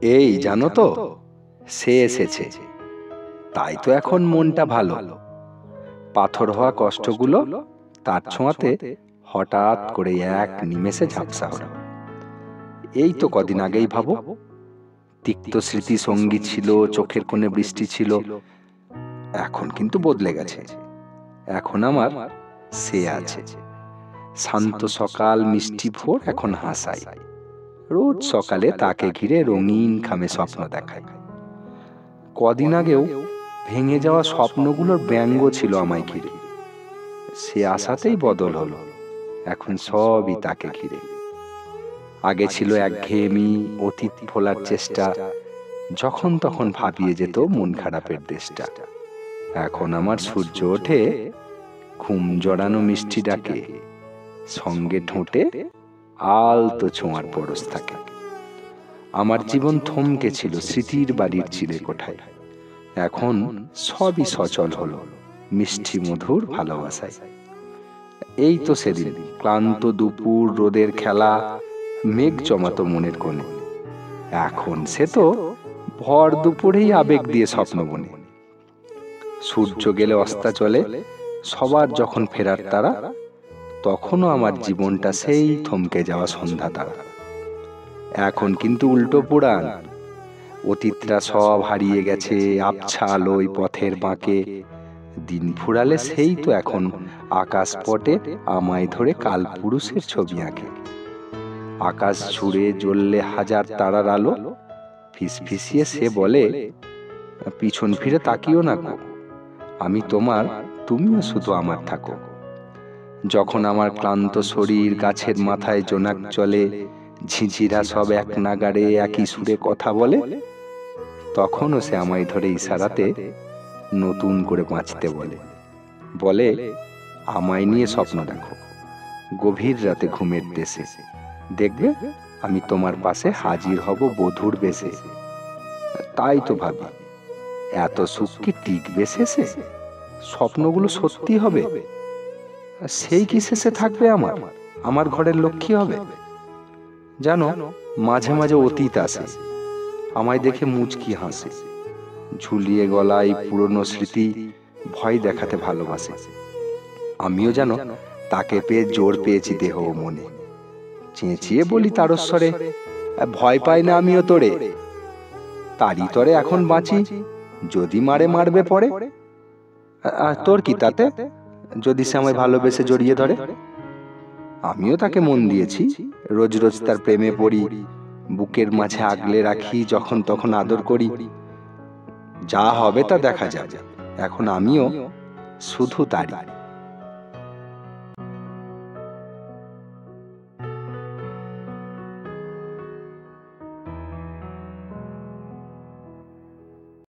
এই জানো তো, সে এসেছে। তাই তো এখন মনটা ভালো। পাথর হওয়া কষ্টগুলো তার ছোঁয়াতে হঠাৎ করে এক নিমেষে ঝাপসা হলো। এই তো কদিন আগেই ভাবো, তিক্ত স্মৃতি সঙ্গী ছিল, চোখের কোণে বৃষ্টি ছিল। এখন কিন্তু বদলে গেছে। এখন আমার সে আছে। শান্ত সকাল, মিষ্টি ভোর এখন হাসায়। রোজ সকালে তাকে ঘিরে রঙিন খামে স্বপ্ন দেখায়। কদিন আগেও ভেঙে যাওয়া স্বপ্নগুলোর ব্যঙ্গ ছিল আমায় ঘিরে। সে আশাতেই বদল হলো, এখন সবই তাকে ঘিরে। আগে ছিল একঘেয়েমি, অতীত ভোলার চেষ্টা, যখন তখন ভাবিয়ে যেত মন খারাপের দেশটা। এখন আমার সূর্য ওঠে, ঘুম জড়ানো মিষ্টি ডাকে, সঙ্গে ঠোঁটে আলতো ছোঁয়ার পরশ থাকে। আমার জীবন থমকে ছিল স্মৃতির বাড়ির চিলে কোঠায়। এখন সবই সচল হলো মিষ্টি মধুর ভালোবাসায়। এই তো সেদিন ক্লান্ত দুপুর, রোদের খেলা, মেঘ জমাতো মনের কোণে। এখন সে তো ভর দুপুরেই আবেগ দিয়ে স্বপ্ন বনে। সূর্য গেলে অস্তাচলে সবার যখন ফেরার তারা, তখনও আমার জীবনটা সেই থমকে যাওয়া সন্ধ্যা তারা। এখন কিন্তু উল্টো পুরাণ, অতীতরা সব হারিয়ে গেছে আবছা আলোয় পথের বাঁকে। দিন ফুরালে সেই তো এখন আকাশ পটে আমায় ধরে কাল পুরুষের ছবি আঁকে। আকাশ ছুড়ে জ্বললে হাজার তারার আলো, ফিসফিসিয়ে সে বলে, পিছন ফিরে তাকিও না গো, আমি তোমার, তুমিও শুধু আমার থাকো। যখন আমার ক্লান্ত শরীর গাছের মাথায় জোনাক চলে, ঝিঝিরা সব এক নাগাড়ে একই সুরে কথা বলে, তখনও সে আমায় ধরে ইশারাতে নতুন করে বাঁচতে বলে। বলে, আমায় নিয়ে স্বপ্ন দেখো গভীর রাতে ঘুমের দেশে, দেখবে আমি তোমার পাশে হাজির হব বধূর বেশে। তাই তো ভাবি, এত সুখ কি টিকবে শেষে? স্বপ্নগুলো সত্যি হবে, সেই কি শেষে থাকবে আমার, আমার ঘরের লক্ষ্মী হবে? জানো, মাঝে মাঝে অতীত আসে, আমায় দেখে মুচকি হাসে, ঝুলিয়ে গলায় পুরনো স্মৃতি, ভয় দেখাতে ভালোবাসে। আমিও জানো তাকে পেয়ে জোর পেয়েছি দেহ ও মনে, চেঁচিয়ে বলি তারস্বরে, ভয় পাই না আমিও তোরে, তারই তরে এখন বাঁচি, যদি মারে মারবে পরে। তোর কি তাতে, যদি সে আমায় ভালোবেসে জড়িয়ে ধরে? আমিও তাকে মন দিয়েছি, রোজ রোজ তার প্রেমে পড়ি, বুকের মাঝে আগলে রাখি, যখন তখন আদর করি। যা হবে তা দেখা যাবে, এখন আমিও শুধু তারই।